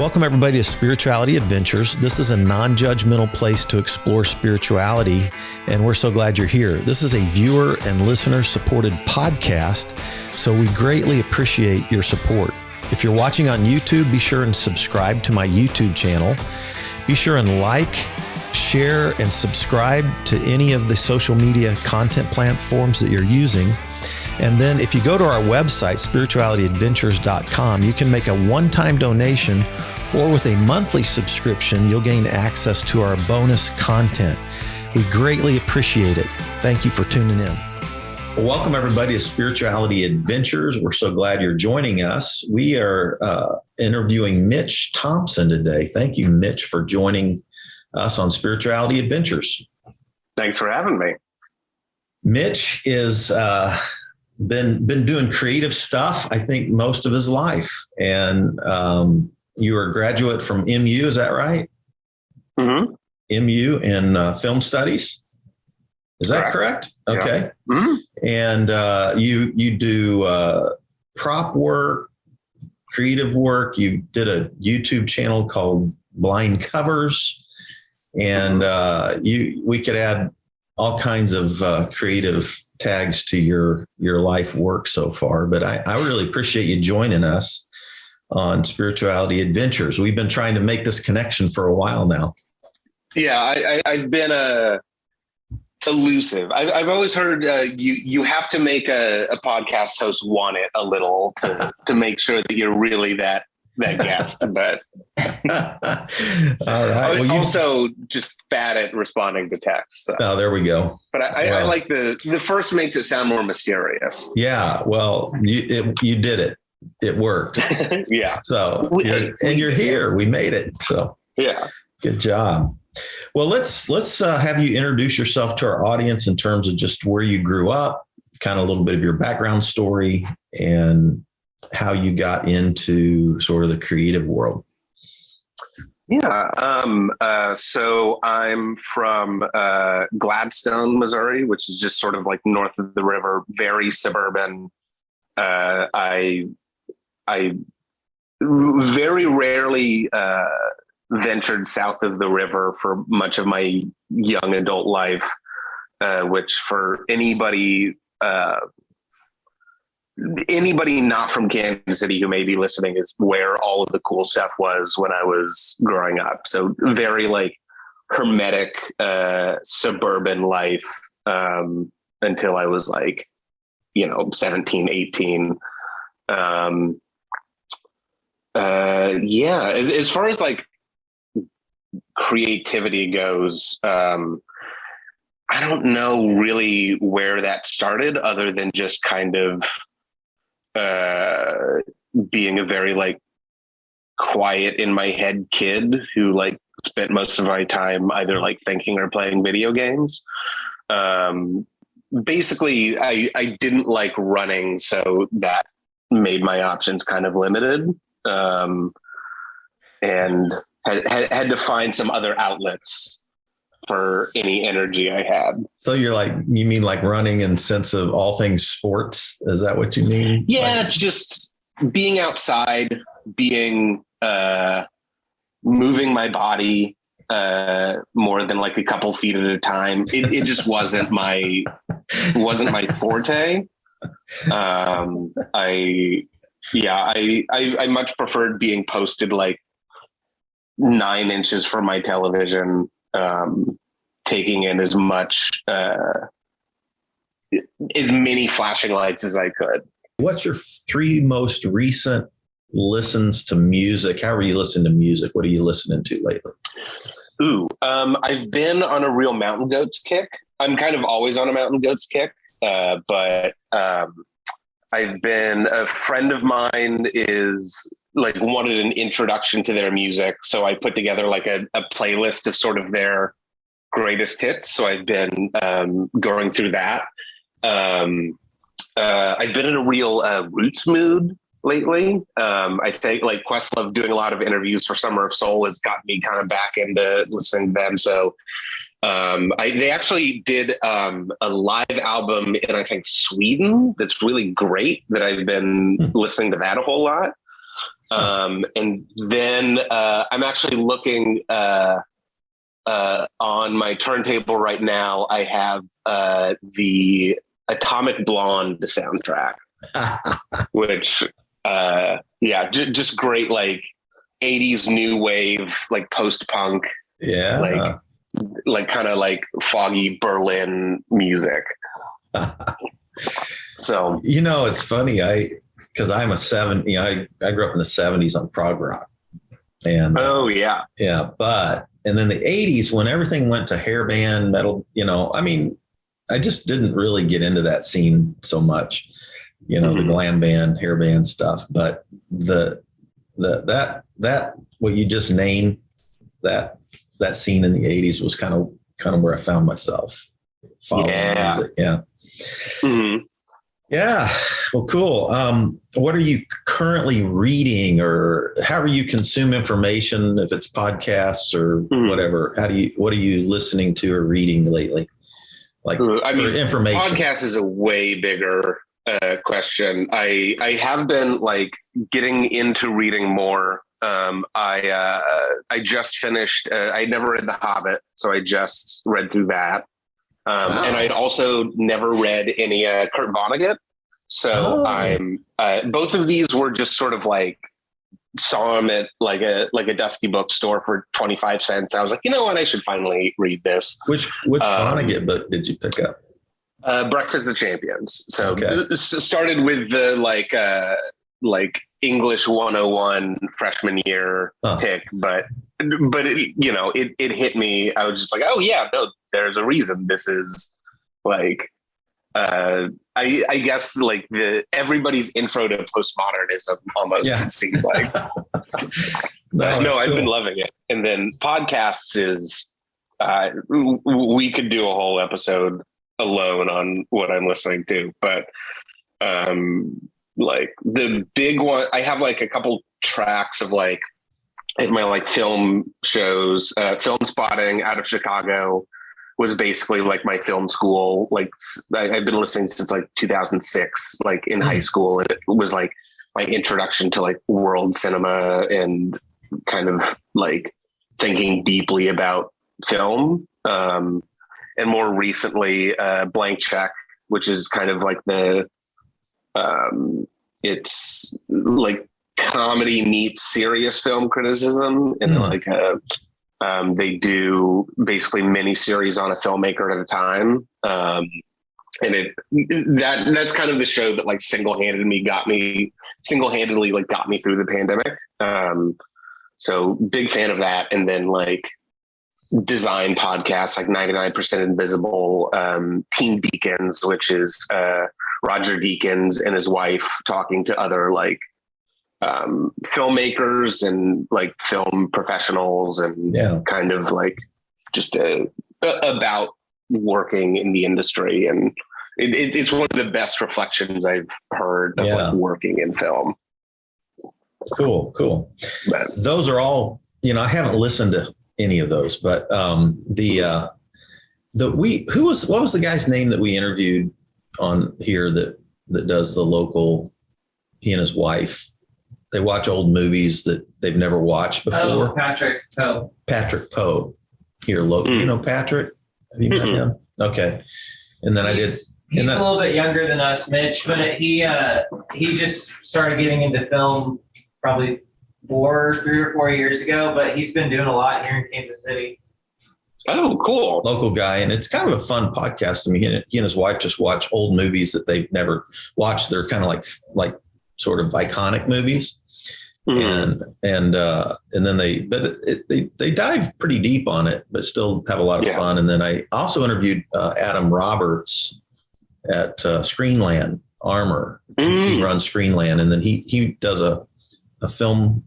Welcome everybody to Spirituality Adventures. This is a non-judgmental place to explore spirituality, and we're so glad you're here. This is a viewer and listener supported podcast, so we greatly appreciate your support. If you're watching on YouTube, be sure and subscribe to my YouTube channel. Be sure and like, share, and subscribe to any of the social media content platforms that you're using. And then if you go to our website, spiritualityadventures.com, you can make a one-time donation, or with a monthly subscription, you'll gain access to our bonus content. We greatly appreciate it. Thank you for tuning in. Well, welcome everybody to Spirituality Adventures. We're so glad you're joining us. We are interviewing Mitch Thompson today. Thank you, Mitch, for joining us on Spirituality Adventures. Thanks for having me. Mitch is been doing creative stuff, I think, most of his life. And you were a graduate from MU, is that right? Mm-hmm. MU in film studies. Is that correct? Okay. Yeah. Mm-hmm. And you do prop work, creative work. You did a YouTube channel called Blind Covers, and we could add all kinds of creative tags to your life work so far. But I really appreciate you joining us on Spirituality Adventures. We've been trying to make this connection for a while now. Yeah, I've been elusive. I've always heard you have to make a podcast host want it a little to make sure that you're really that guest. But all right. Well, also just bad at responding to texts. So. Oh, there we go. But I like the first makes it sound more mysterious. Yeah. Well, you did it. It worked. Yeah. So you're here. We made it. So yeah. Good job. Well, let's have you introduce yourself to our audience in terms of just where you grew up, kind of a little bit of your background story, and how you got into sort of the creative world. Yeah. So I'm from Gladstone, Missouri, which is just sort of like north of the river, very suburban. I very rarely ventured south of the river for much of my young adult life, which for anybody not from Kansas City who may be listening is where all of the cool stuff was when I was growing up. So very like hermetic suburban life until I was like, 17, 18. As far as like creativity goes, I don't know really where that started other than just kind of being a very like quiet in my head kid who like spent most of my time either like thinking or playing video games. Basically I didn't like running, so that made my options kind of limited. And had to find some other outlets for any energy I had. So you mean like running in sense of all things sports? Is that what you mean? Yeah, just being outside, moving my body more than like a couple feet at a time. It just wasn't my forte. I much preferred being posted like 9 inches from my television, taking in as many flashing lights as I could. What's your 3 most recent listens to music? How are you listening to music? What are you listening to lately? I've been on a real Mountain Goats kick. I'm kind of always on a Mountain Goats kick, but I've been, a friend of mine is like wanted an introduction to their music. So I put together like a playlist of sort of their greatest hits. So I've been going through that. I've been in a real roots mood lately. I think like Questlove doing a lot of interviews for Summer of Soul has got me kind of back into listening to them. So they actually did a live album in, I think, Sweden that's really great that I've been listening to that a whole lot. And then I'm actually looking on my turntable right now. I have the Atomic Blonde soundtrack, which just great, like 80s new wave, like post-punk, like kind of like foggy Berlin music. So it's funny, because I'm a 70, I grew up in the 70s on prog rock, and and then the 80s, when everything went to hair band metal, I just didn't really get into that scene so much, the glam band, hair band stuff. But that what you just named, that scene in the 80s was kind of where I found myself following music. Yeah. Mm-hmm. Yeah. Well, cool. What are you currently reading, or how do you consume information? If it's podcasts or whatever, what are you listening to or reading lately? Like information. Podcast is a way bigger question. I have been like getting into reading more. I just finished, I never read The Hobbit, so I just read through that. And I'd also never read any Kurt Vonnegut. So I'm both of these were just sort of like, saw them at like a dusty bookstore for 25 cents. I was like, you know what, I should finally read this. Which Vonnegut book did you pick up? Breakfast of Champions. So started with the like English 101 freshman year pick, but it hit me. I was just like, oh yeah, no, there's a reason this is like, I guess like everybody's intro to postmodernism almost, it seems like. I've been loving it. And then podcasts is, we could do a whole episode alone on what I'm listening to, but like the big one, I have like a couple tracks of like my like film shows. Film Spotting out of Chicago was basically like my film school. Like I've been listening since like 2006, like in high school. And it was like my introduction to like world cinema and kind of like thinking deeply about film. And more recently, Blank Check, which is kind of like it's like comedy meets serious film criticism, and like they do basically mini series on a filmmaker at a time. And that's kind of the show that like single-handedly got me through the pandemic. So big fan of that. And then like design podcasts like 99% Invisible, Teen Deacons, which is Roger Deakins and his wife talking to other like filmmakers and like film professionals and kind of like just about working in the industry. And it's one of the best reflections I've heard of like working in film. Cool. But those are all, I haven't listened to any of those, but what was the guy's name that we interviewed on here that does the local, he and his wife, they watch old movies that they've never watched before. Oh, Patrick Poe. Patrick Poe here local. You know Patrick? Have you met him? Okay. And then He's a little bit younger than us, Mitch, but he just started getting into film probably 3 or 4 years ago, but he's been doing a lot here in Kansas City. Oh, cool. Local guy. And it's kind of a fun podcast. I mean, he and his wife just watch old movies that they've never watched. They're kind of like sort of iconic movies. And then they dive pretty deep on it, but still have a lot of fun. And then I also interviewed Adam Roberts at Screenland Armor. He runs Screenland, and then he does a film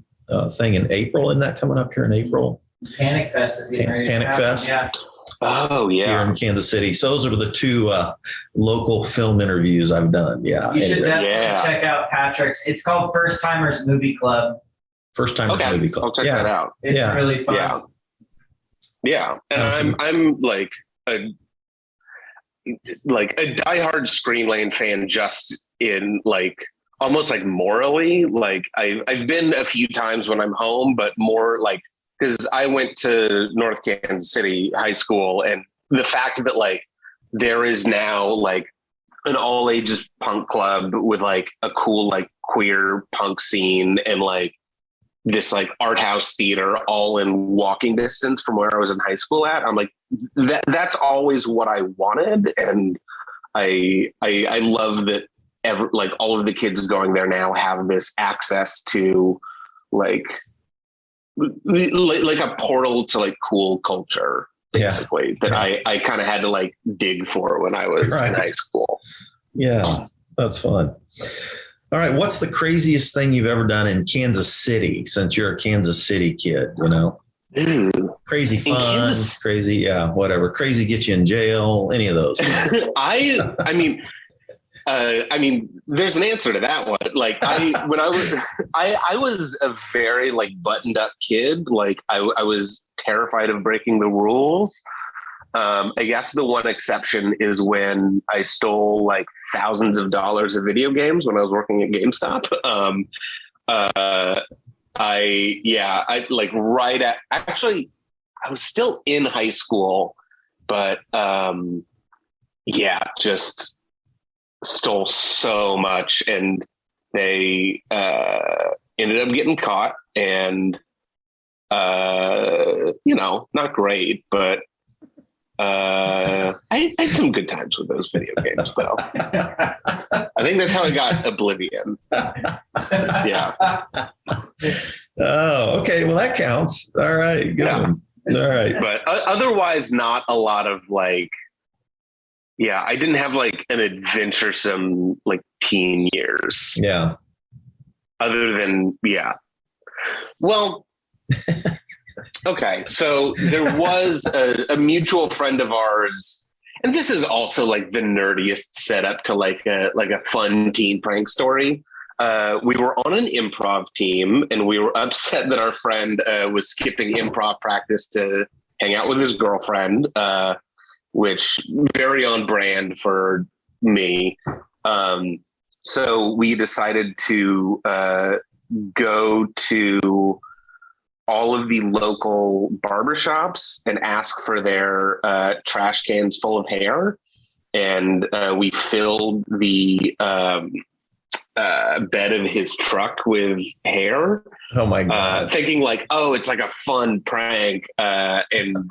thing in April. Isn't that coming up here in April? Panic Fest is getting ready. Panic Fest. Yeah. Oh yeah. Here in Kansas City. So those are the 2 local film interviews I've done. Yeah. You should definitely check out Patrick's. It's called First Timers Movie Club. First Timers Movie Club. I'll check that out. It's really fun. Yeah. And I'm like a diehard Screenlane fan just in like almost like morally, like I've been a few times when I'm home, but more like, because I went to North Kansas City high school, and the fact that like there is now like an all ages punk club with like a cool like queer punk scene and like this like art house theater all in walking distance from where I was in high school at. I'm like, that's always what I wanted. And I love that like all of the kids going there now have this access to like a portal to like cool culture, basically, that I kind of had to like dig for when I was in high school. Yeah, that's fun. All right. What's the craziest thing you've ever done in Kansas City, since you're a Kansas City kid, you know? Crazy fun, crazy. Yeah. Whatever. Crazy get you in jail. Any of those. I mean, there's an answer to that one. Like I was a very like buttoned up kid. Like I was terrified of breaking the rules. I guess the one exception is when I stole like thousands of dollars of video games when I was working at GameStop. I like right at, actually, I was still in high school, but just stole so much, and they ended up getting caught, and not great, but I had some good times with those video games, though. I think that's how I got Oblivion. Yeah. Oh, okay. Well, that counts. All right. Good one. All right. But otherwise, not a lot of like, I didn't have like an adventuresome like teen years. Yeah. Other than, Well, okay. So there was a mutual friend of ours, and this is also like the nerdiest setup to like a fun teen prank story. We were on an improv team, and we were upset that our friend was skipping improv practice to hang out with his girlfriend, which very on brand for me. So we decided to go to all of the local barbershops and ask for their trash cans full of hair. And we filled the bed of his truck with hair. Oh my God. Thinking like, it's like a fun prank. And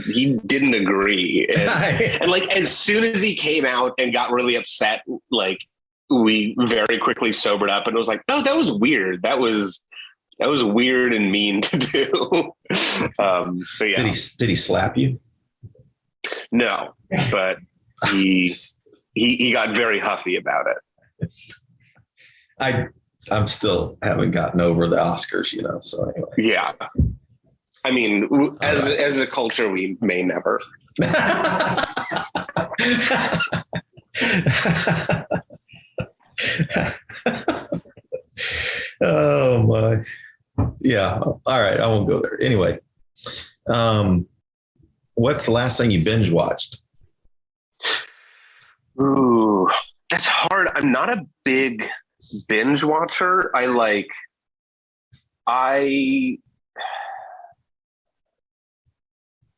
he didn't agree. And like, as soon as he came out and got really upset, like we very quickly sobered up, and it was like, that was weird. That was weird and mean to do. But yeah. Did he slap you? No, but he got very huffy about it. I'm still haven't gotten over the Oscars, so anyway. Yeah. I mean, as a culture, we may never. Oh my. Yeah. All right. I won't go there. Anyway. What's the last thing you binge watched? Ooh, that's hard. I'm not a big binge watcher. There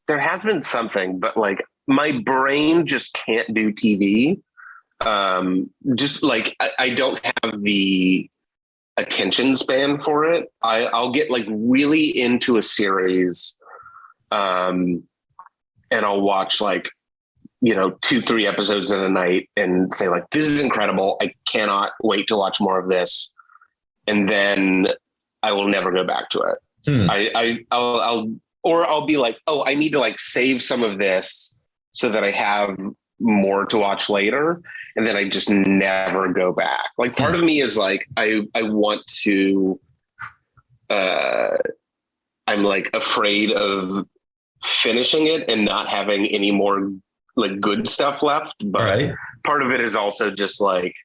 has been something, but like my brain just can't do TV. Just like I don't have the attention span for it. I'll get like really into a series, and I'll watch like 2-3 episodes in a night and say like, this is incredible. I cannot wait to watch more of this. And then I will never go back to it. I'll be like, I need to like save some of this so that I have more to watch later. And then I just never go back. Like part of me is like, I want to, I'm like afraid of finishing it and not having any more like good stuff left. But part of it is also just like,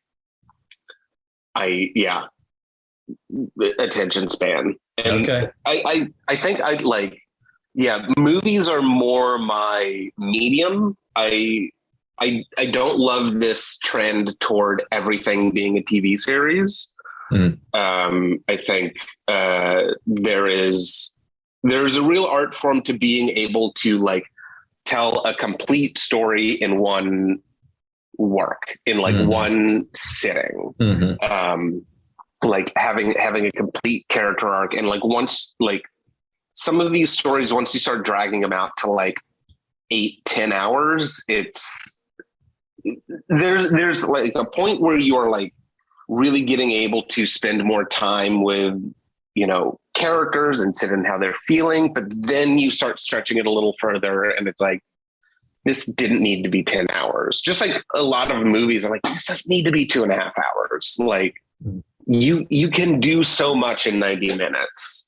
attention span. And I think I'd like, movies are more my medium. I I don't love this trend toward everything being a TV series. I think there's a real art form to being able to like tell a complete story in one work, in like one sitting. Like having a complete character arc, and like once, like some of these stories, once you start dragging them out to like 8-10 hours, there's like a point where you're like really getting able to spend more time with, you know, characters and sit in how they're feeling. But then you start stretching it a little further, and it's like, this didn't need to be 10 hours. Just like a lot of movies, I'm like, this doesn't need to be 2.5 hours. Like you can do so much in 90 minutes.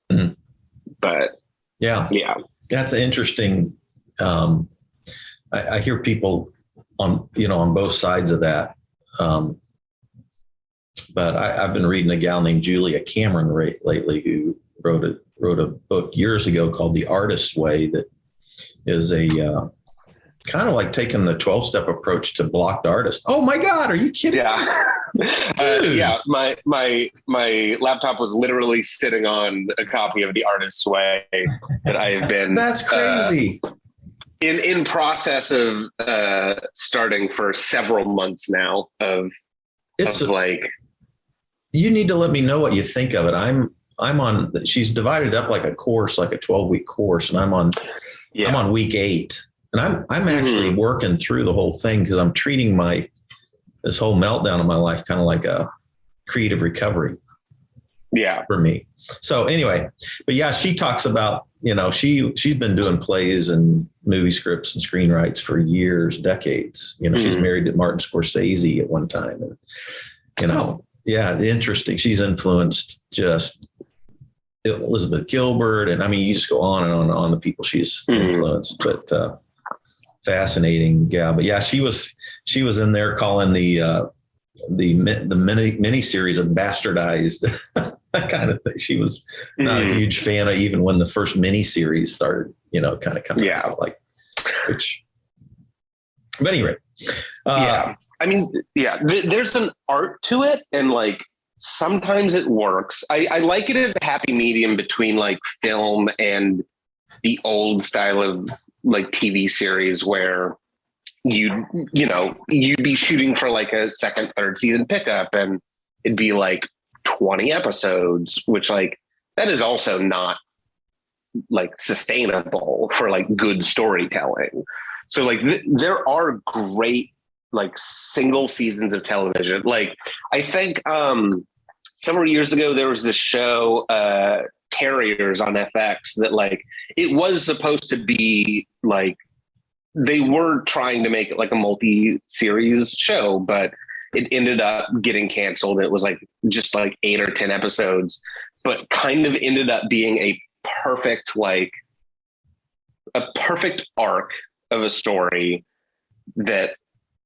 But yeah, that's interesting. I hear people on both sides of that. But I've been reading a gal named Julia Cameron lately, who wrote a book years ago called The Artist's Way, that is a kind of like taking the 12-step approach to blocked artists. Oh my God, are you kidding? Yeah. My laptop was literally sitting on a copy of The Artist's Way that I have been. That's crazy. In process of starting for several months now. You need to let me know what you think of it. I'm on. She's divided up like a course, like a 12-week course, and I'm on week 8, and I'm actually working through the whole thing because I'm treating this whole meltdown of my life kind of like a creative recovery. Yeah, for me. So anyway, but yeah, she talks about, she's been doing plays and movie scripts and screenwrites for years, decades. She's married to Martin Scorsese at one time, and yeah, interesting. She's influenced just Elizabeth Gilbert, and I mean, you just go on and on and on the people she's influenced. But fascinating gal. But yeah, she was in there calling the mini series of bastardized kind of thing. She was not a huge fan of, even when the first mini series started, kind of coming out, like, which. But anyway, I mean, there's an art to it, and like sometimes it works. I like it as a happy medium between like film and the old style of like TV series where you'd be shooting for like a second, third season pickup, and it'd be like 20 episodes, which like that is also not like sustainable for like good storytelling. So like there are great like single seasons of television. Like I think several years ago there was this show Terriers on FX that like it was supposed to be like they were trying to make it like a multi-series show, but it ended up getting canceled. It was like just like 8 or 10 episodes, but kind of ended up being a perfect arc of a story that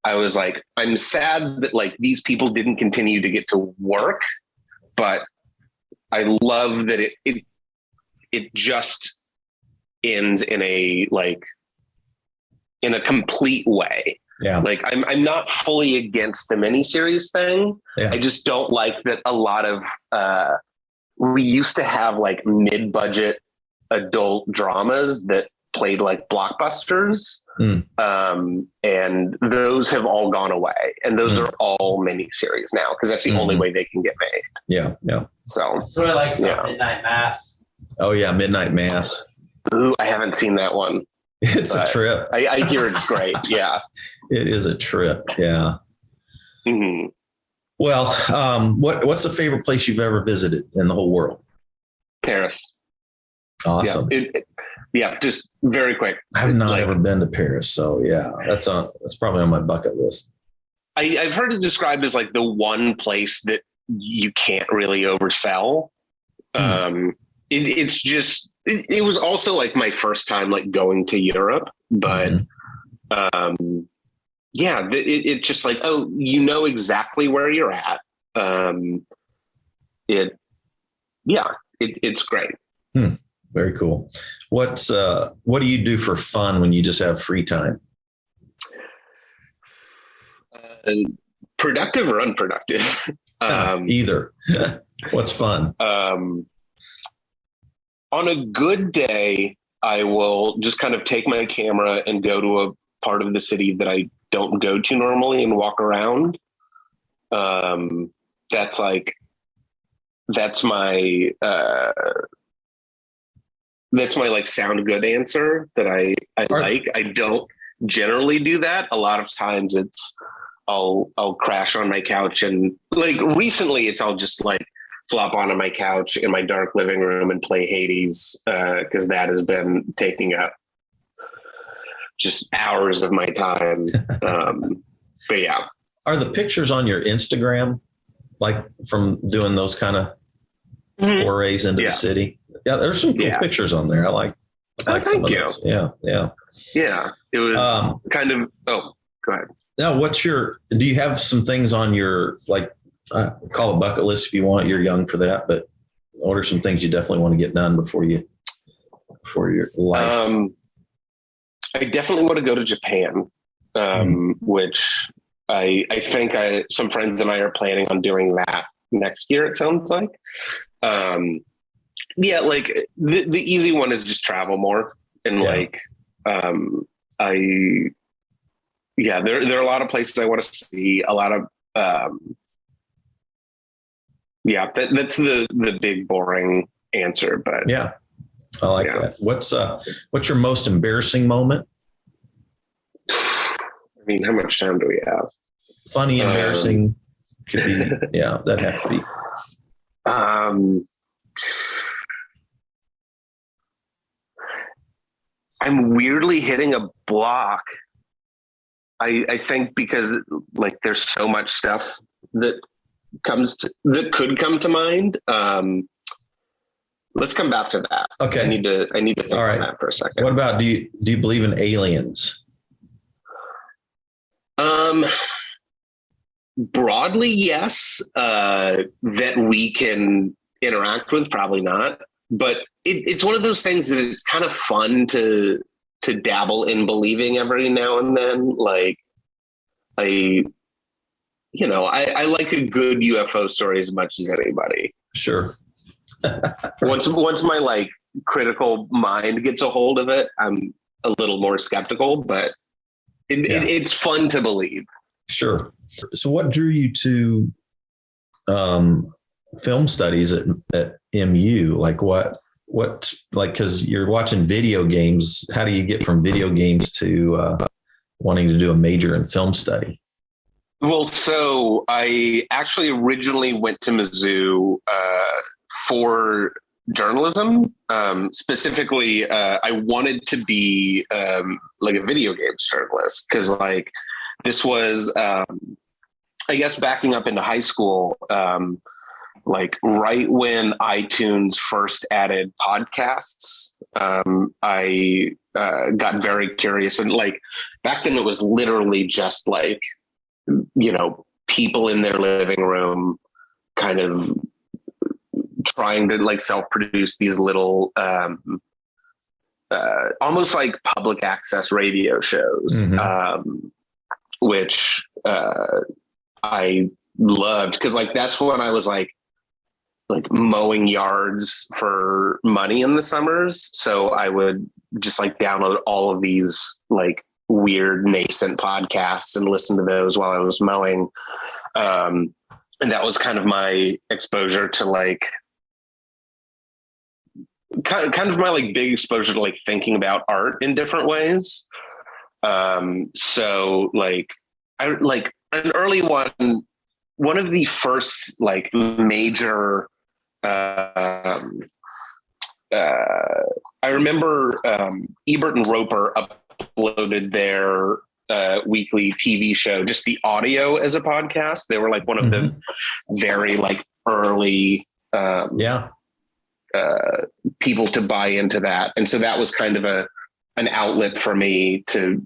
I was like, I'm sad that like these people didn't continue to get to work, but I love that it just ends in a complete way. Yeah. Like I'm not fully against the miniseries thing. Yeah. I just don't like that a lot of we used to have like mid-budget adult dramas that played like blockbusters. And those have all gone away, and those are all miniseries now because that's the only way they can get made. Yeah. So that's what I like about Midnight Mass. Oh yeah, Midnight Mass. Ooh, I haven't seen that one. It's a trip. I hear it's great. Yeah, it is a trip. Yeah. Well, what's the favorite place you've ever visited in the whole world? Paris. Awesome. Yeah, just very quick. I've not ever been to Paris, so yeah, that's probably on my bucket list. I've heard it described as like the one place that you can't really oversell. It's just it was also like my first time like going to Europe, but it's just like, oh, you know exactly where you're at. It's great. Very cool. What do you do for fun when you just have free time? Productive or unproductive? Either. What's fun? On a good day, I will just kind of take my camera and go to a part of the city that I don't go to normally and walk around. That's my like sound good answer that I like. I don't generally do that. A lot of times I'll crash on my couch, and like recently I'll just like flop onto my couch in my dark living room and play Hades, because that has been taking up just hours of my time. But yeah. Are the pictures on your Instagram like from doing those kind of forays into the city? Yeah, there's some cool pictures on there. I like thank some of you. those. Yeah. Yeah. It was kind of, go ahead. Now, do you have some things on your, like, call it bucket list if you want, you're young for that, but what are some things you definitely want to get done before your life? I definitely want to go to Japan, which I think some friends and I are planning on doing that next year. It sounds like, yeah, like the easy one is just travel more. And there are a lot of places I want to see, a lot of, that's the big boring answer, but yeah, I like that. What's your most embarrassing moment? I mean, how much time do we have? Funny, embarrassing could be, that'd have to be. I'm weirdly hitting a block. I think because like there's so much stuff that could come to mind. Let's come back to that. Okay. I need to think on that for a second. What about, do you believe in aliens? Broadly, yes. That we can interact with, probably not. But it's one of those things that it's kind of fun to dabble in believing every now and then. Like, I like a good UFO story as much as anybody. Sure. Once my like critical mind gets a hold of it, I'm a little more skeptical, but it's fun to believe. Sure. So what drew you to film studies at MU? Like what, like, cause you're watching video games. How do you get from video games to wanting to do a major in film study? Well, so I actually originally went to Mizzou for journalism. Specifically, I wanted to be like a video games journalist, because like this was, I guess, backing up into high school, like right when iTunes first added podcasts. I got very curious, and like back then it was literally just like, people in their living room kind of trying to like self-produce these little almost like public access radio shows, which I loved, because like that's when I was like mowing yards for money in the summers. So I would just like download all of these like weird nascent podcasts and listen to those while I was mowing. And that was kind of my exposure to like kind of my like big exposure to like thinking about art in different ways. So like I like an early one of the first like major I remember Ebert and Roper uploaded their weekly TV show, just the audio as a podcast. They were like one of the very like early people to buy into that. And so that was kind of an outlet for me to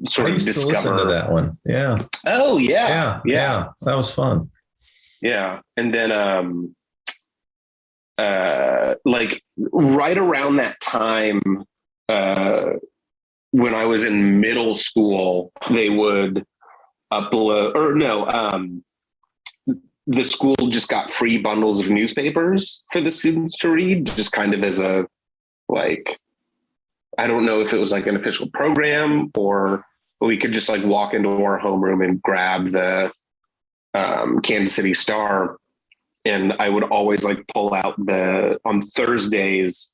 sort of discover. To listen to that one. Yeah. Oh yeah. Yeah. That was fun. Yeah. And then like right around that time, when I was in middle school, they would upload, or no, the school just got free bundles of newspapers for the students to read, just kind of as a, like, I don't know if it was like an official program, or we could just like walk into our homeroom and grab the Kansas City Star. And I would always like pull out on Thursdays,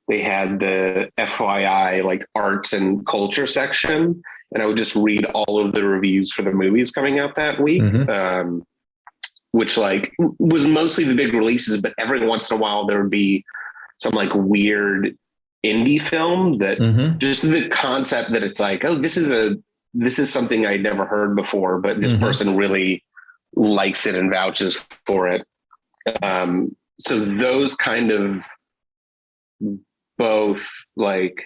they had the FYI, like arts and culture section. And I would just read all of the reviews for the movies coming out that week. Mm-hmm. Which like was mostly the big releases, but every once in a while there would be some like weird indie film that just the concept that it's like, oh, this is something I'd never heard before, but this person really likes it and vouches for it. So those kind of both like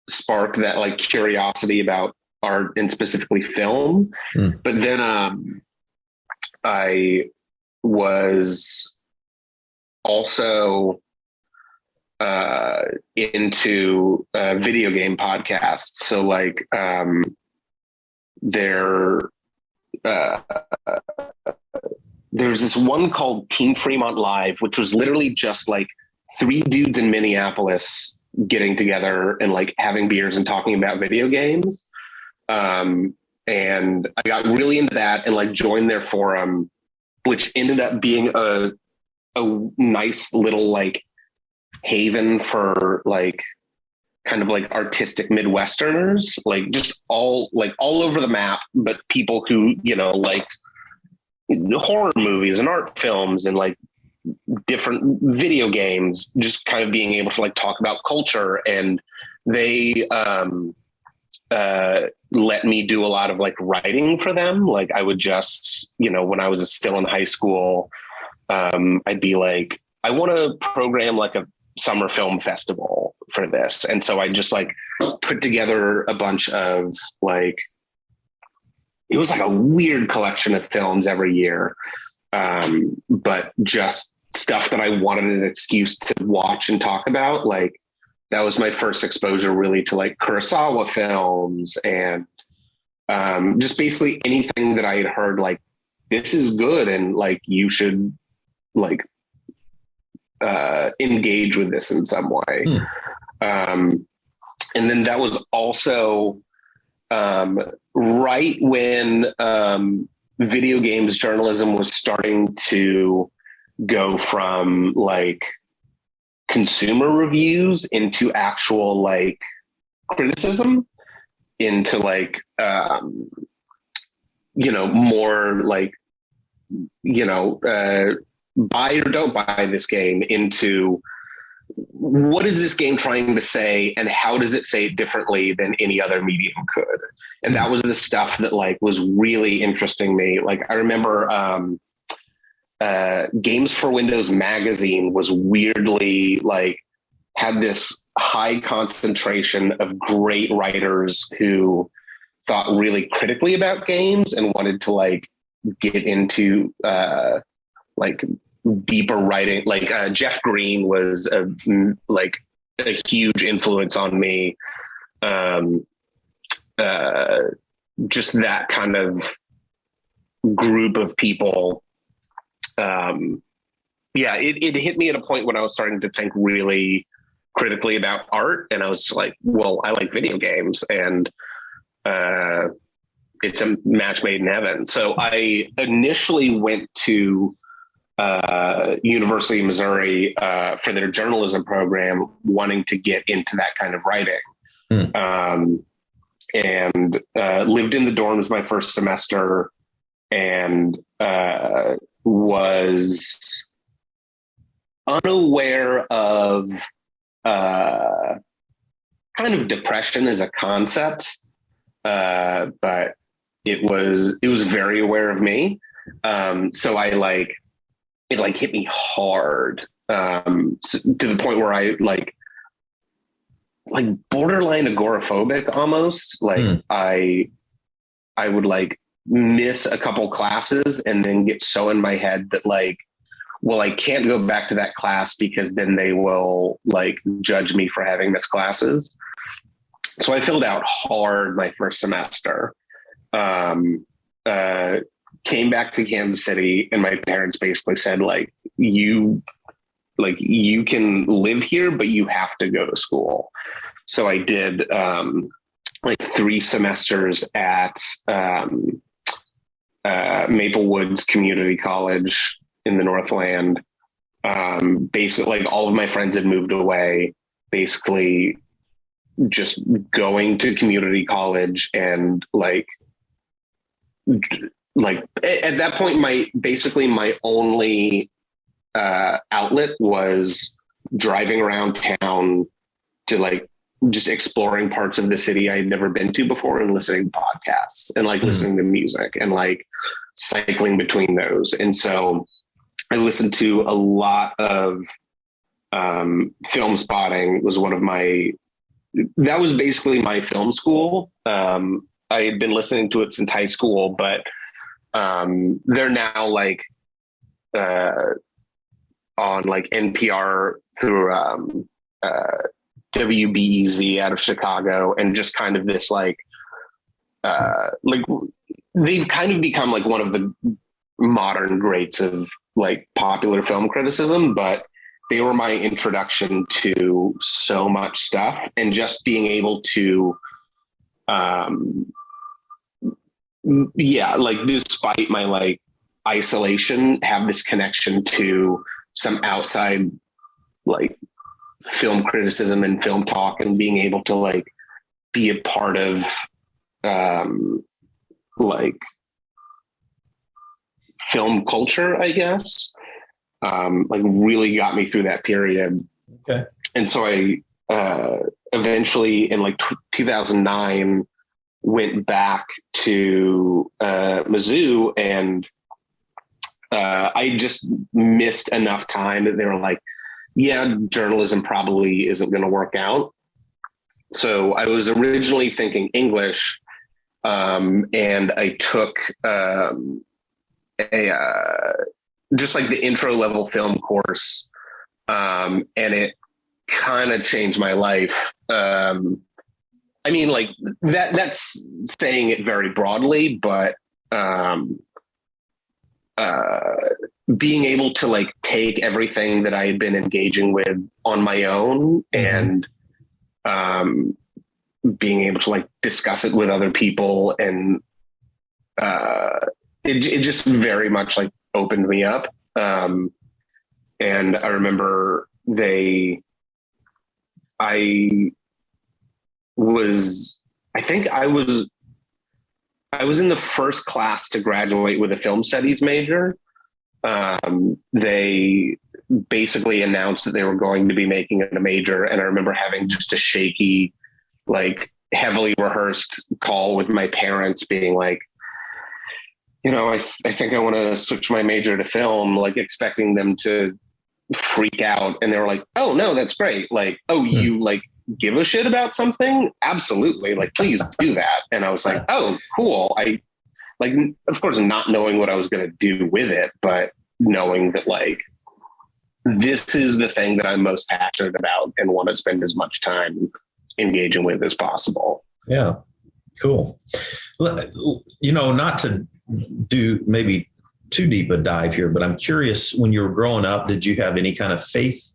spark that like curiosity about art and specifically film. But then I was also into video game podcasts. So like there's this one called Team Fremont Live, which was literally just like 3 dudes in Minneapolis getting together and like having beers and talking about video games. And I got really into that and like joined their forum, which ended up being a nice little like haven for like kind of like artistic Midwesterners, like just all over the map, but people who, you know, liked horror movies and art films and like different video games, just kind of being able to like talk about culture. And they let me do a lot of like writing for them. Like I would just, you know, when I was still in high school, I'd be like, I want to program like a summer film festival for this. And so I just like put together a bunch of like, it was like a weird collection of films every year. But just stuff that I wanted an excuse to watch and talk about. Like that was my first exposure really to like Kurosawa films and just basically anything that I had heard, like, this is good. And like, you should like engage with this in some way. And then that was also right when video games journalism was starting to go from like consumer reviews into actual like criticism, into like you know, more like, you know, buy or don't buy this game, into what is this game trying to say and how does it say it differently than any other medium could. And that was the stuff that like was really interesting me. Like I remember Games for Windows magazine was weirdly like had this high concentration of great writers who thought really critically about games and wanted to like get into like deeper writing. Like Jeff Green was like a huge influence on me. Just that kind of group of people. Yeah, it hit me at a point when I was starting to think really critically about art, and I was like, well, I like video games, and it's a match made in heaven. So I initially went to University of Missouri for their journalism program, wanting to get into that kind of writing. And lived in the dorms my first semester, and was unaware of kind of depression as a concept, but it was very aware of me. So I like, it like hit me hard, to the point where I like borderline agoraphobic almost. Like I would like miss a couple classes and then get so in my head that like, well, I can't go back to that class because then they will like judge me for having missed classes. So I filled out hard my first semester. um, came back to Kansas City, and my parents basically said, you can live here, but you have to go to school. So I did 3 semesters at Maple Woods Community College in the Northland. Basically, all of my friends had moved away, basically just going to community college, and at that point, my only outlet was driving around town to just exploring parts of the city I had never been to before, and listening to podcasts, and listening to music, and cycling between those. And so I listened to a lot of Film Spotting. That was basically my film school. I had been listening to it since high school, but they're now on NPR through WBEZ out of Chicago, and just kind of this they've kind of become one of the modern greats of popular film criticism, but they were my introduction to so much stuff, and just being able to despite my isolation, have this connection to some outside film criticism and film talk, and being able to be a part of film culture, I guess, really got me through that period. Okay. And so I eventually in 2009 went back to Mizzou, and I just missed enough time that they were yeah, journalism probably isn't going to work out. So I was originally thinking English, and I took just the intro level film course, and it kind of changed my life. I mean, that's saying it very broadly, but being able to take everything that I had been engaging with on my own, and being able to discuss it with other people, and it just very much opened me up. And I remember I was in the first class to graduate with a film studies major. They basically announced that they were going to be making it a major. And I remember having just a shaky, heavily rehearsed call with my parents being I think I want to switch my major to film, expecting them to freak out. And they were oh no, that's great. You give a shit about something? Absolutely. Please do that. And I was oh, cool. I of course, not knowing what I was going to do with it, but knowing that this is the thing that I'm most passionate about and want to spend as much time engaging with as possible. Yeah. Cool. Not to do maybe too deep a dive here, but I'm curious, when you were growing up, did you have any kind of faith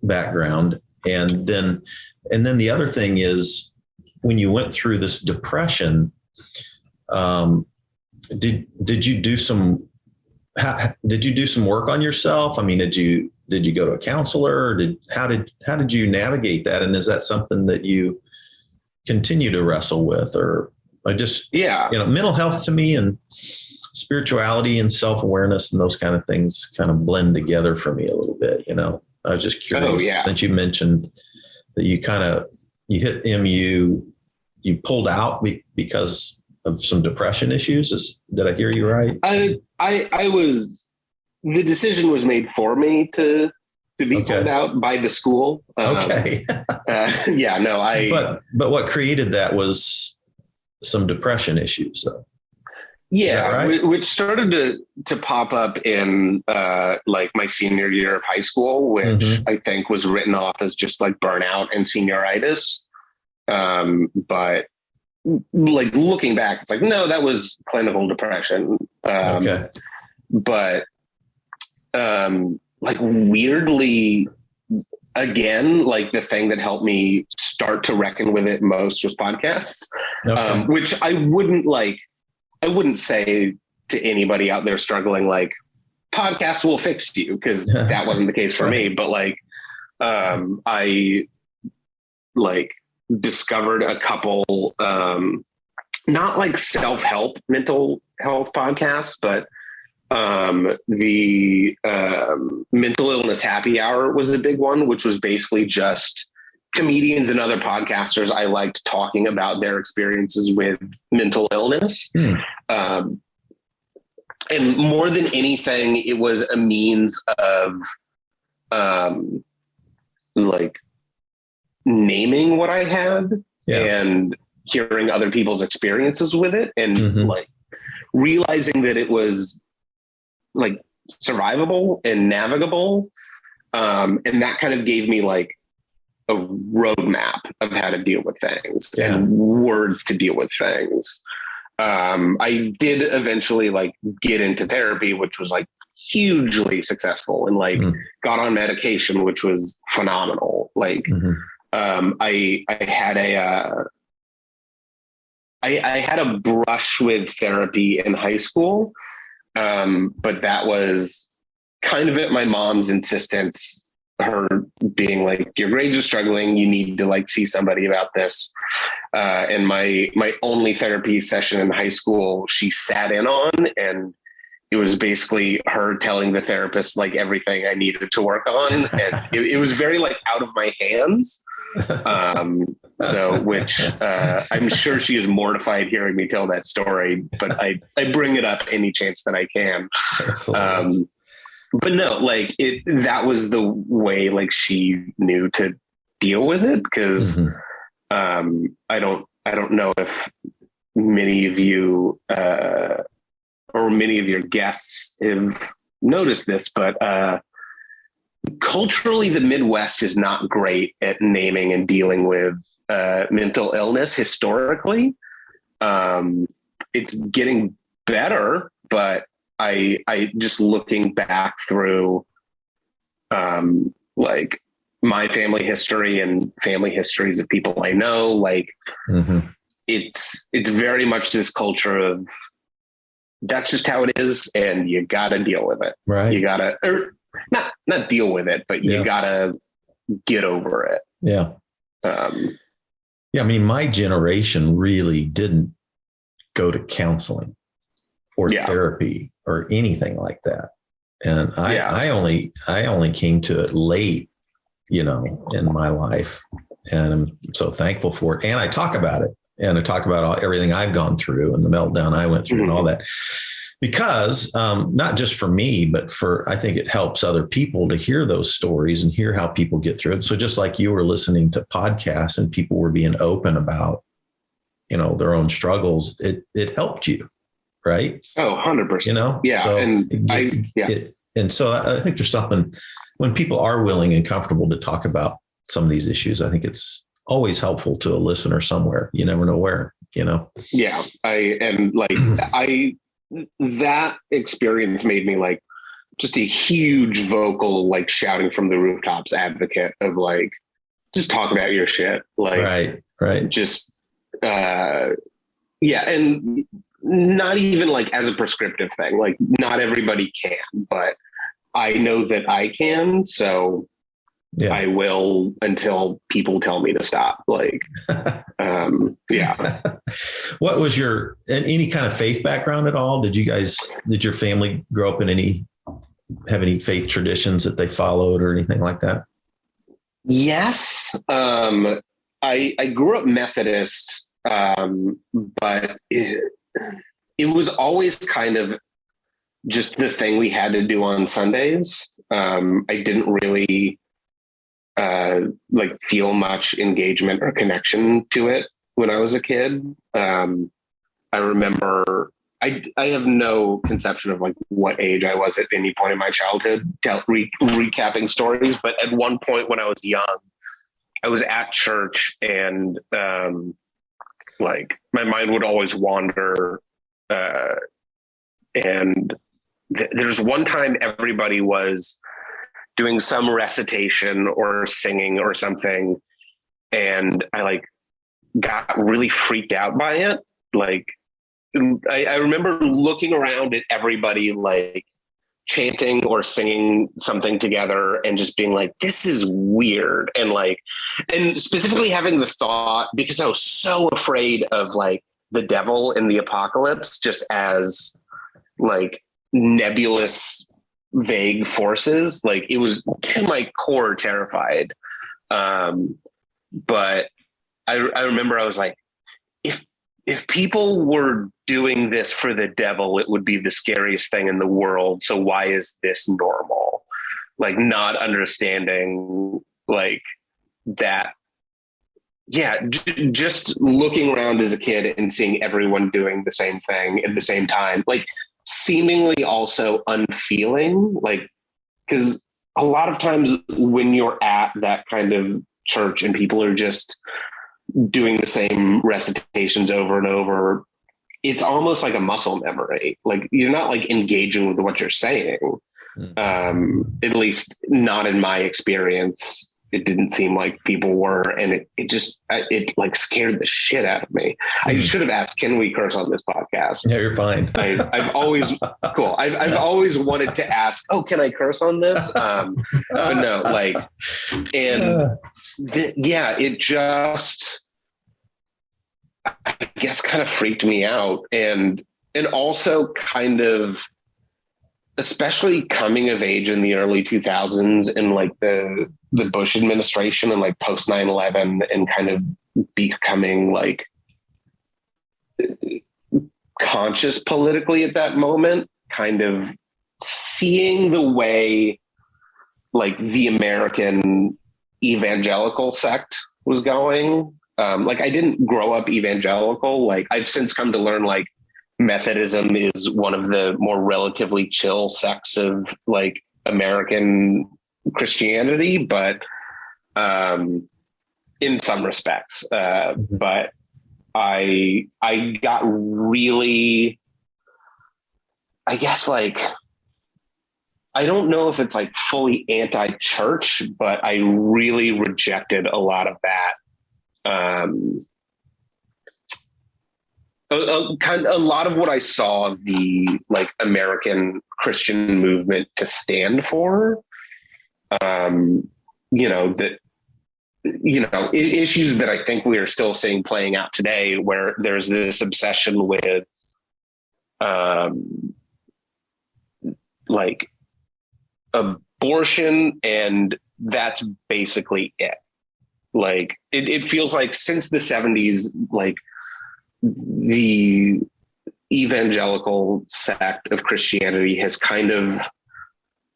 background? And then the other thing is, when you went through this depression, did you do some work on yourself? I mean, did you go to a counselor? Or how did you navigate that? And is that something that you continue to wrestle with, or mental health to me and spirituality and self-awareness and those kind of things kind of blend together for me a little bit. I was just curious, since you mentioned that you hit MU, you pulled out because of some depression issues. Did I hear you right? The decision was made for me to be pulled out by the school. Okay. But what created that was some depression issues. So. Yeah, right? Which started to pop up in my senior year of high school, which I think was written off as just burnout and senioritis. But like looking back, it's like, no, that was clinical depression. Okay. But like weirdly, again, like the thing that helped me start to reckon with it most was podcasts, which I wouldn't say to anybody out there struggling, like podcasts will fix you, because that wasn't the case for me. But like, I like discovered a couple, not like self-help mental health podcasts, but the mental illness happy hour was a big one, which was basically just comedians and other podcasters I liked talking about their experiences with mental illness. And more than anything, it was a means of like naming what I had and hearing other people's experiences with it, and like realizing that it was like survivable and navigable. And that kind of gave me like a roadmap of how to deal with things and words to deal with things. I did eventually like get into therapy, which was like hugely successul, and like got on medication, which was phenomenal. Like, I had a brush with therapy in high school. But that was kind of at my mom's insistence, her being like, your grades are struggling, you need to like see somebody about this. And my only therapy session in high school, she sat in on, and it was basically her telling the therapist like everything I needed to work on. And it was very like out of my hands. So, which I'm sure she is mortified hearing me tell that story, but I bring it up any chance that I can. But no, like that was the way like she knew to deal with it. Cause I don't know if many of you or many of your guests have noticed this, but culturally, the Midwest is not great at naming and dealing with mental illness historically. It's getting better, but I just looking back through like my family history and family histories of people I know, like it's very much this culture of that's just how it is, and you got to deal with it. Right. You got to, not deal with it, but you gotta get over it. Yeah. I mean, my generation really didn't go to counseling or therapy or anything like that. And I only came to it late, you know, in my life, and I'm so thankful for it. And I talk about it, and I talk about everything I've gone through and the meltdown I went through and all that. Because not just for me, but I think it helps other people to hear those stories and hear how people get through it. So just like you were listening to podcasts and people were being open about, you know, their own struggles, it helped you, right? Oh, 100%. You know? Yeah. So and so I think there's something when people are willing and comfortable to talk about some of these issues, I think it's always helpful to a listener somewhere. You never know where, you know? Yeah. That experience made me like just a huge vocal, like shouting from the rooftops advocate of like, just talk about your shit. Like, right. Just, and not even like as a prescriptive thing, like not everybody can, but I know that I can. So I will until people tell me to stop. Like, What was any kind of faith background at all? Did your family grow up in have any faith traditions that they followed or anything like that? Yes. I grew up Methodist, but it was always kind of just the thing we had to do on Sundays. I didn't really like feel much engagement or connection to it when I was a kid. I remember I have no conception of like what age I was at any point in my childhood, recapping stories. But at one point when I was young, I was at church, and Like my mind would always wander. And there's one time everybody was doing some recitation or singing or something. And I like got really freaked out by it. Like I remember looking around at everybody like chanting or singing something together and just being like, this is weird. And like, and specifically having the thought, because I was so afraid of like the devil and the apocalypse, just as like nebulous, vague forces. Like it was to my core terrified. But I remember I was like, if people were doing this for the devil, it would be the scariest thing in the world. So why is this normal? Like not understanding like that. Yeah. Just looking around as a kid and seeing everyone doing the same thing at the same time, like seemingly also unfeeling, like, because a lot of times when you're at that kind of church and people are just doing the same recitations over and over, it's almost like a muscle memory. Like you're not like engaging with what you're saying. At least not in my experience. It didn't seem like people were, and it like scared the shit out of me. I should have asked, can we curse on this podcast? Yeah, you're fine. I've always cool. I've always wanted to ask, oh, can I curse on this? But no, like, and it just, I guess, kind of freaked me out, and also kind of, especially coming of age in the early 2000s and like the Bush administration and like post 9/11 and kind of becoming like conscious politically at that moment, kind of seeing the way like the American evangelical sect was going. Like I didn't grow up evangelical. Like I've since come to learn like Methodism is one of the more relatively chill sects of like American Christianity, but in some respects, but I got really, I guess, like, I don't know if it's like fully anti-church, but I really rejected a lot of that. A lot of what I saw the like American Christian movement to stand for, issues that I think we are still seeing playing out today, where there's this obsession with, like abortion, and that's basically it. Like it feels like since the 70s, like the evangelical sect of Christianity has kind of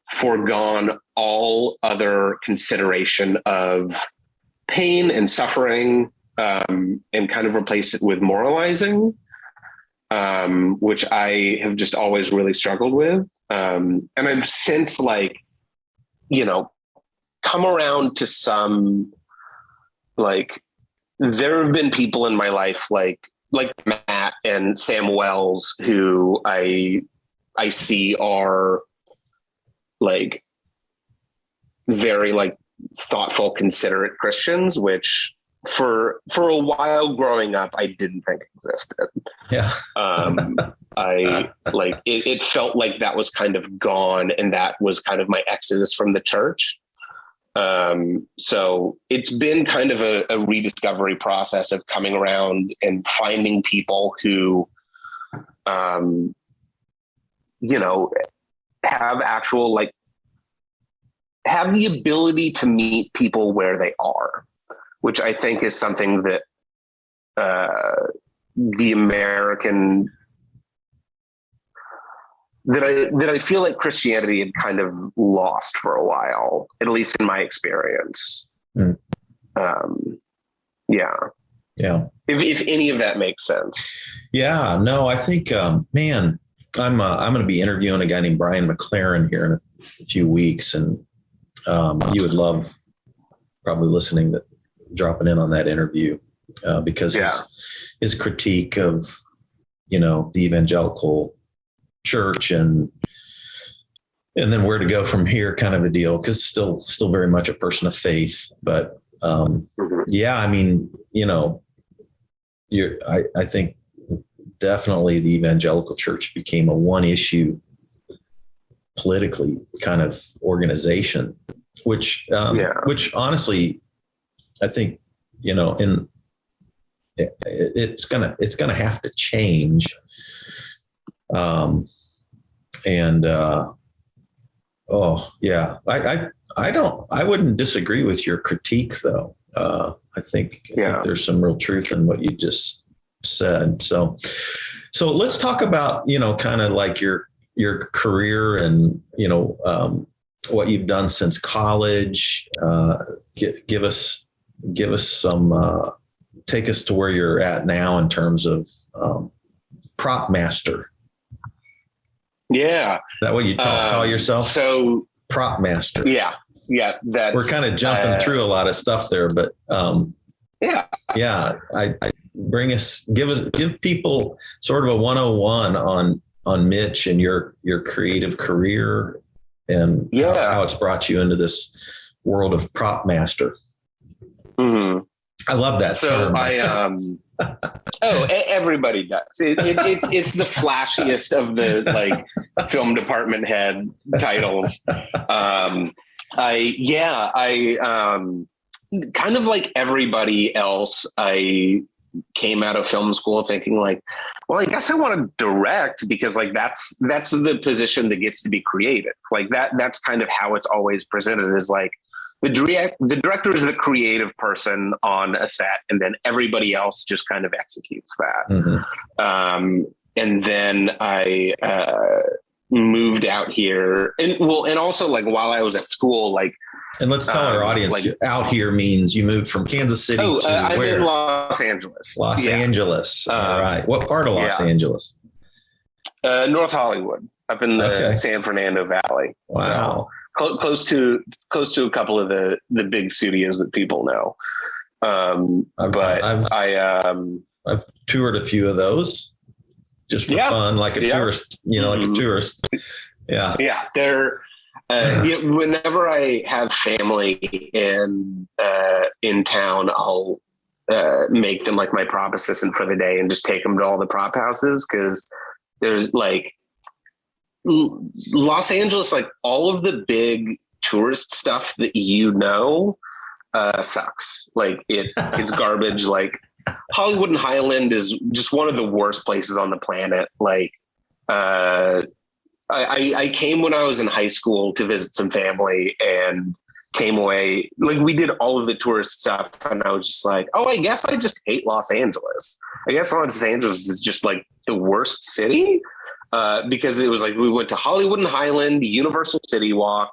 foregone all other consideration of pain and suffering, and kind of replaced it with moralizing, which I have just always really struggled with. And I've since come around to some, like, there have been people in my life like Matt and Sam Wells, who I see are like very like thoughtful, considerate Christians, which for a while growing up, I didn't think existed. Yeah. I like it felt like that was kind of gone, and that was kind of my exodus from the church. So it's been kind of a rediscovery process of coming around and finding people who, have actual, like, have the ability to meet people where they are, which I think is something that, the American, that I feel like Christianity had kind of lost for a while, at least in my experience. Yeah. If any of that makes sense. Yeah, no, I think, man, I'm going to be interviewing a guy named Brian McLaren here in a few weeks, and you would love probably dropping in on that interview. because his critique of, the evangelical church and then where to go from here kind of a deal. Cause still very much a person of faith, but, I mean, I think definitely the evangelical church became a one issue politically kind of organization, which honestly, I think, it's gonna have to change. I wouldn't disagree with your critique though. I think there's some real truth in what you just said. So let's talk about, kind of like your career and, what you've done since college. Give us some, take us to where you're at now in terms of, prop master. Yeah. Is that what you call yourself? So prop master. Yeah. We're kind of jumping through a lot of stuff there, but, give people sort of a 101 on Mitch and your creative career and how it's brought you into this world of prop master. Mm-hmm. I love that. So term. Everybody does. It's the flashiest of the film department head titles. I kind of like everybody else, I came out of film school thinking I guess I want to direct because that's the position that gets to be creative. That's kind of how it's always presented, is the director is the creative person on a set, and then everybody else just kind of executes that. Mm-hmm. And then I moved out here, and also while I was at school, and let's tell our audience, out here means you moved from Kansas City to I'm where? in Los Angeles. Los Angeles. All right. What part of Los Angeles? North Hollywood, up in the San Fernando Valley. Wow. So, close to a couple of the big studios that people know. I've toured a few of those just for fun, like a tourist, like a tourist. Yeah. Yeah. They're, whenever I have family in town, I'll make them my prop assistant for the day and just take them to all the prop houses. Cause there's Los Angeles, all of the big tourist stuff that sucks. It's garbage. Hollywood and Highland is just one of the worst places on the planet. I came when I was in high school to visit some family and came away. We did all of the tourist stuff, and I was just I guess I just hate Los Angeles. I guess Los Angeles is just the worst city. Because it was we went to Hollywood and Highland, Universal City Walk,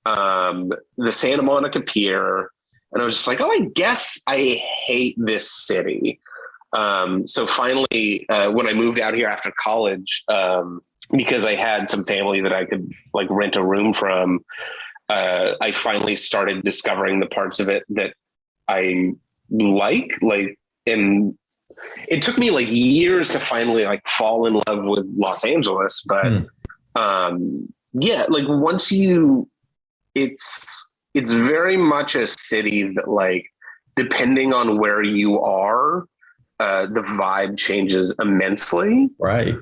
the Santa Monica Pier. And I was just I guess I hate this city. So finally, when I moved out here after college, because I had some family that I could rent a room from, I finally started discovering the parts of it that I and it took me years to finally fall in love with Los Angeles. But once it's very much a city that depending on where you are, the vibe changes immensely. Right.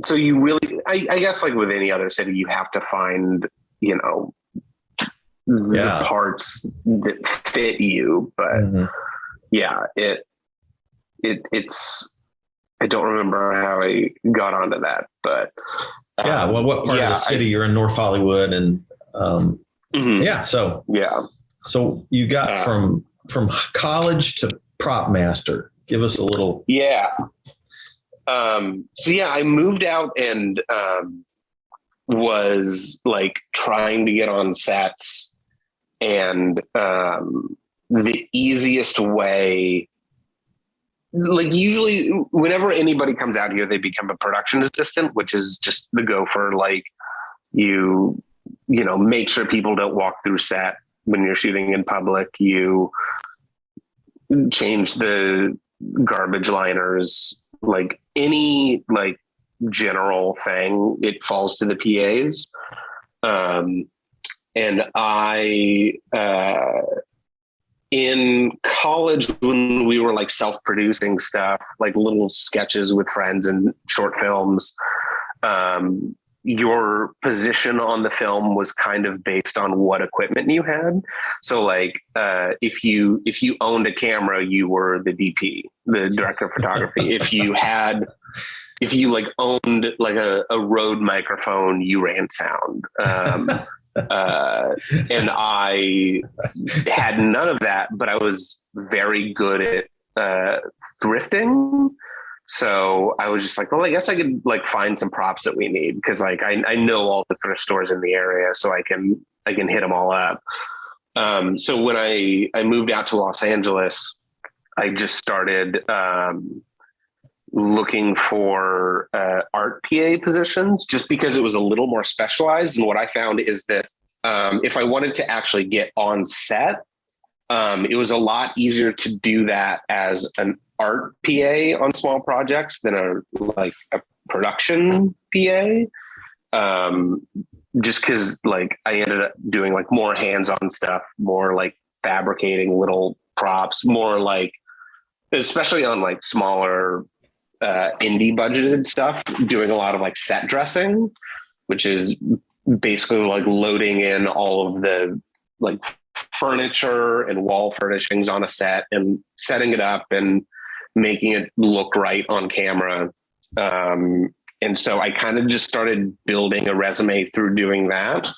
So you really, I guess with any other city, you have to find, the parts that fit you. But it's, I don't remember how I got onto that, but what part of the city? You're in North Hollywood, and so you got from college to prop master. Give us a little. I moved out and was trying to get on sets, and the easiest way, usually whenever anybody comes out here, they become a production assistant, which is just the gopher. You make sure people don't walk through set when you're shooting in public. You change the garbage liners, like any like general thing, it falls to the PAs. And I, in college, when we were like self-producing stuff, like little sketches with friends and short films, your position on the film was kind of based on what equipment you had. So like, if you owned a camera, you were the DP, the director of photography. If you like owned like a Rode microphone, you ran sound. And I had none of that, but I was very good at thrifting. So I was just like, well, I guess I could like find some props that we need, because like I know all the thrift stores in the area, so I can hit them all up. So when I moved out to Los Angeles, I just started looking for art PA positions, just because it was a little more specialized. And what I found is that if I wanted to actually get on set, it was a lot easier to do that as an art PA on small projects than a production PA. Just because like I ended up doing like more hands-on stuff, more like fabricating little props, more like, especially on like smaller indie budgeted stuff, doing a lot of like set dressing, which is basically like loading in all of the like furniture and wall furnishings on a set and setting it up and making it look right on camera. And so I kind of just started building a resume through doing that,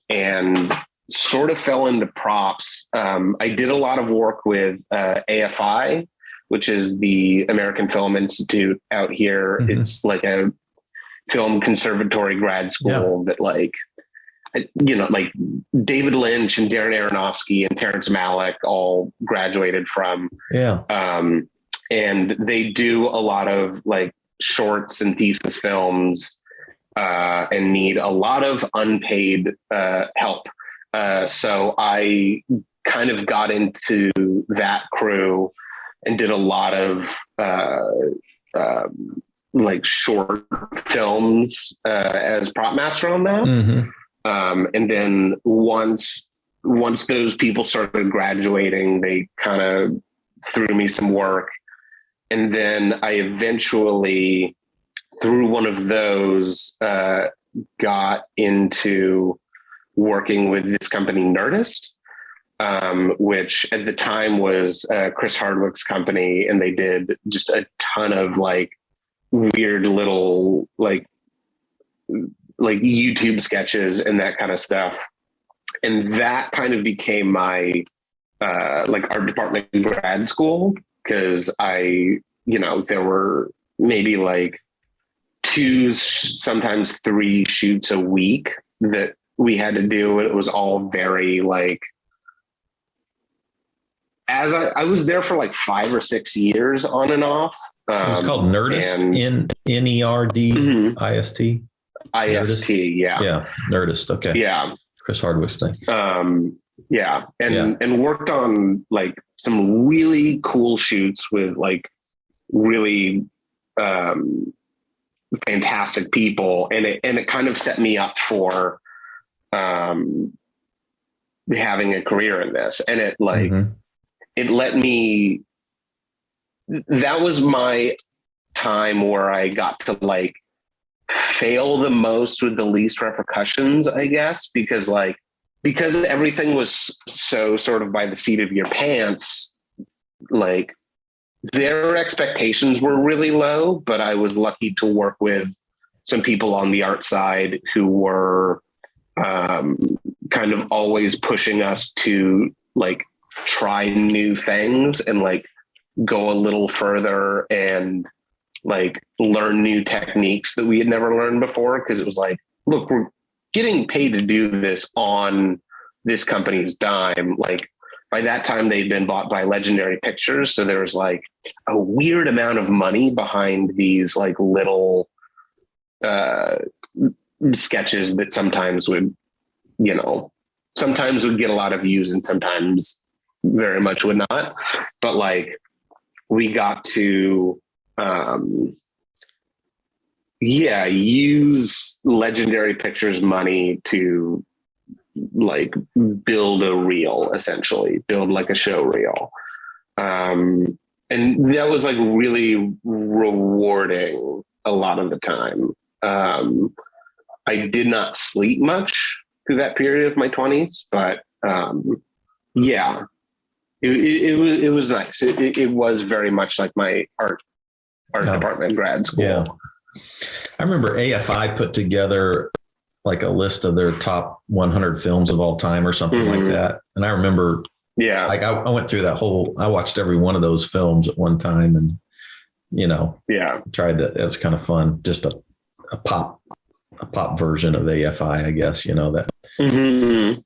and sort of fell into props. I did a lot of work with AFI, which is the American Film Institute out here. Mm-hmm. It's like a film conservatory grad school that like, you know, like David Lynch and Darren Aronofsky and Terrence Malick all graduated from. Yeah. And they do a lot of like shorts and thesis films and need a lot of unpaid help. So I kind of got into that crew and did a lot of like short films as prop master on that. Mm-hmm. And then once those people started graduating, they kind of threw me some work. And then I eventually, through one of those, got into working with this company, Nerdist, which at the time was Chris Hardwick's company. And they did just a ton of like weird little like YouTube sketches and that kind of stuff. And that kind of became my like art department grad school, because I, you know, there were maybe like 2, sometimes 3 shoots a week that we had to do. It was all very like, as I was there for like 5 or 6 years on and off. It was called Nerdist, Nerdist. IST, yeah. Yeah, Nerdist, okay. Yeah. Chris Hardwick's thing. Yeah. And worked on like some really cool shoots with like really fantastic people. And it kind of set me up for having a career in this. And it like, it let me, that was my time where I got to like fail the most with the least repercussions, I guess, because everything was so sort of by the seat of your pants, like their expectations were really low, but I was lucky to work with some people on the art side who were kind of always pushing us to like try new things and like go a little further and like learn new techniques that we had never learned before. Cause it was like, look, we're getting paid to do this on this company's dime. Like by that time they'd been bought by Legendary Pictures. So there was like a weird amount of money behind these like little sketches that sometimes would get a lot of views and sometimes very much would not. But like, we got to, use Legendary Pictures money to like build a reel, essentially build like a show reel. And that was like really rewarding a lot of the time. I did not sleep much through that period of my 20s, but it was nice. It was very much like my art department in grad school. Yeah. I remember AFI put together like a list of their top 100 films of all time or something like that. And I remember, like I went through I watched every one of those films at one time and, tried to, it was kind of fun. Just a pop version of AFI, I guess, that it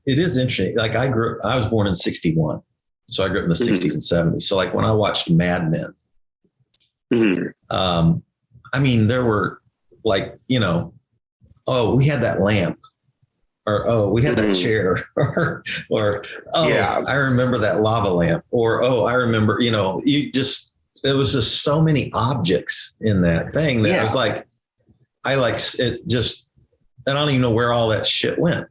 is interesting. Like I was born in 61. So I grew up in the 60s and 70s. So like when I watched Mad Men, I mean, there were like, we had that lamp or, we had that chair or, I remember that lava lamp or, I remember, there was just so many objects in that thing that I was like, I like it just, I don't even know where all that shit went.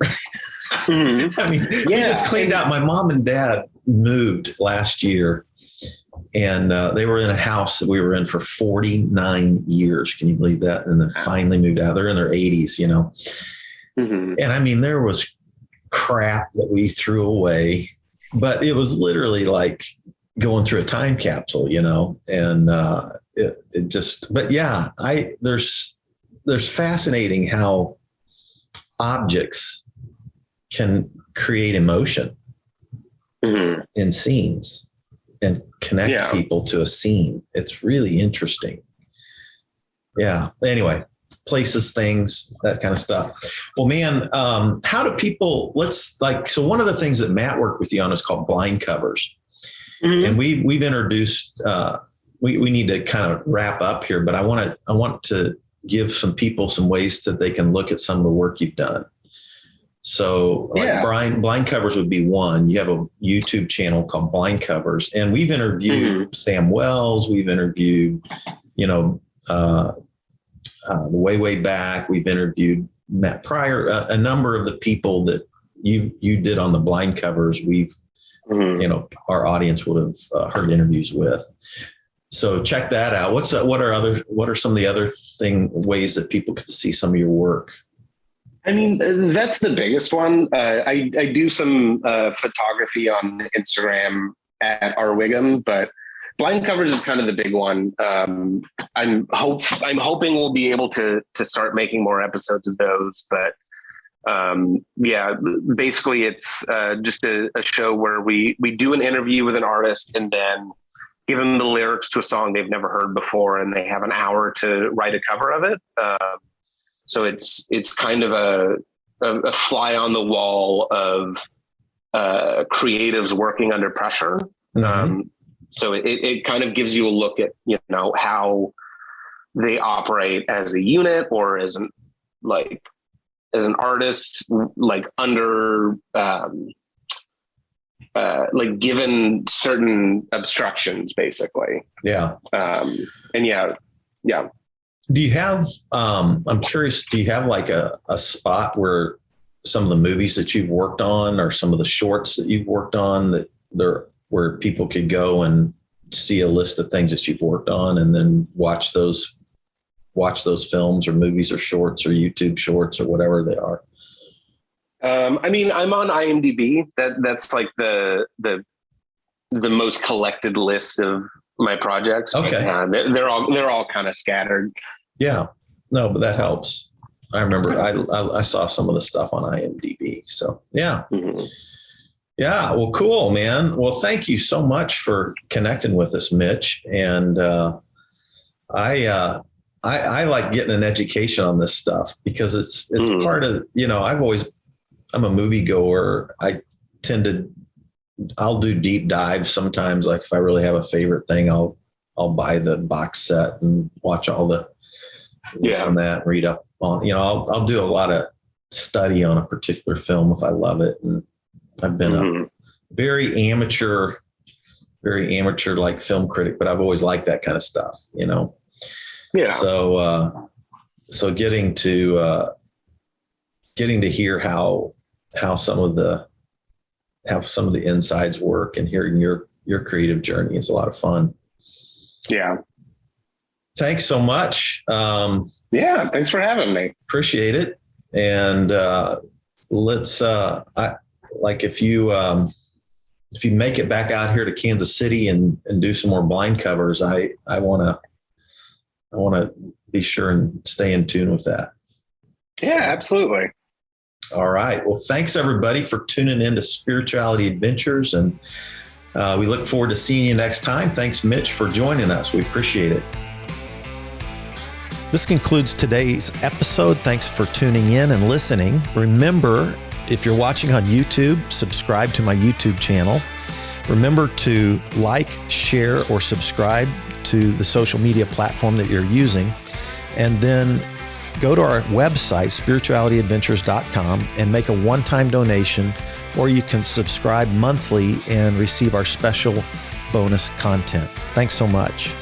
I mean, we just cleaned out. My mom and dad moved last year and they were in a house that we were in for 49 years. Can you believe that? And then finally moved out. They're in their 80s, And I mean, there was crap that we threw away, but it was literally like going through a time capsule, and it just, but yeah, there's fascinating how objects can create emotion in scenes and connect people to a scene. It's really interesting. Yeah. Anyway, places, things, that kind of stuff. Well, man, how do people, so one of the things that Matt worked with you on is called blind covers. And we've introduced, we need to kind of wrap up here, but I want to give some people some ways that they can look at some of the work you've done. So blind covers would be one. You have a YouTube channel called Blind Covers, and we've interviewed Sam Wells. We've interviewed, way back. We've interviewed Matt Pryor, a number of the people that you did on the blind covers. We've, our audience would have heard interviews with. So check that out. What are some of the other ways that people could see some of your work? I mean, that's the biggest one. I do some photography on Instagram at rwiggum, but blind covers is kind of the big one. I'm hoping we'll be able to start making more episodes of those, but basically it's just a show where we do an interview with an artist and then give them the lyrics to a song they've never heard before, and they have an hour to write a cover of it. So it's kind of a fly on the wall of creatives working under pressure. So it kind of gives you a look at, how they operate as a unit or as an artist, like under, like given certain obstructions, basically. Yeah. And yeah. Do you have, I'm curious, do you have like a spot where some of the movies that you've worked on or some of the shorts that you've worked on where people could go and see a list of things that you've worked on and then watch those films or movies or shorts or YouTube shorts or whatever they are? I mean, I'm on IMDb. That's like the most collected list of my projects. Okay. They're all kind of scattered. Yeah, no, but that helps. I remember I saw some of the stuff on IMDb. So yeah. Yeah. Well, cool, man. Well, thank you so much for connecting with us, Mitch. And I like getting an education on this stuff because it's part of, I'm a movie goer. I'll do deep dives sometimes. Like if I really have a favorite thing, I'll buy the box set and watch all the this and that, and read up on, I'll do a lot of study on a particular film if I love it. And I've been very amateur like film critic, but I've always liked that kind of stuff, you know? Yeah. So getting to hear how some of the insides work and hearing your creative journey is a lot of fun. Yeah. Thanks so much. Yeah. Thanks for having me. Appreciate it. And if you make it back out here to Kansas City and do some more blind covers, I want to be sure and stay in tune with that. Yeah, absolutely. All right. Well, thanks everybody for tuning in to Spirituality Adventures, and we look forward to seeing you next time. Thanks, Mitch, for joining us. We appreciate it. This concludes today's episode. Thanks for tuning in and listening. Remember, if you're watching on YouTube, subscribe to my YouTube channel. Remember to like, share, or subscribe to the social media platform that you're using. And then go to our website, spiritualityadventures.com, and make a one-time donation, or you can subscribe monthly and receive our special bonus content. Thanks so much.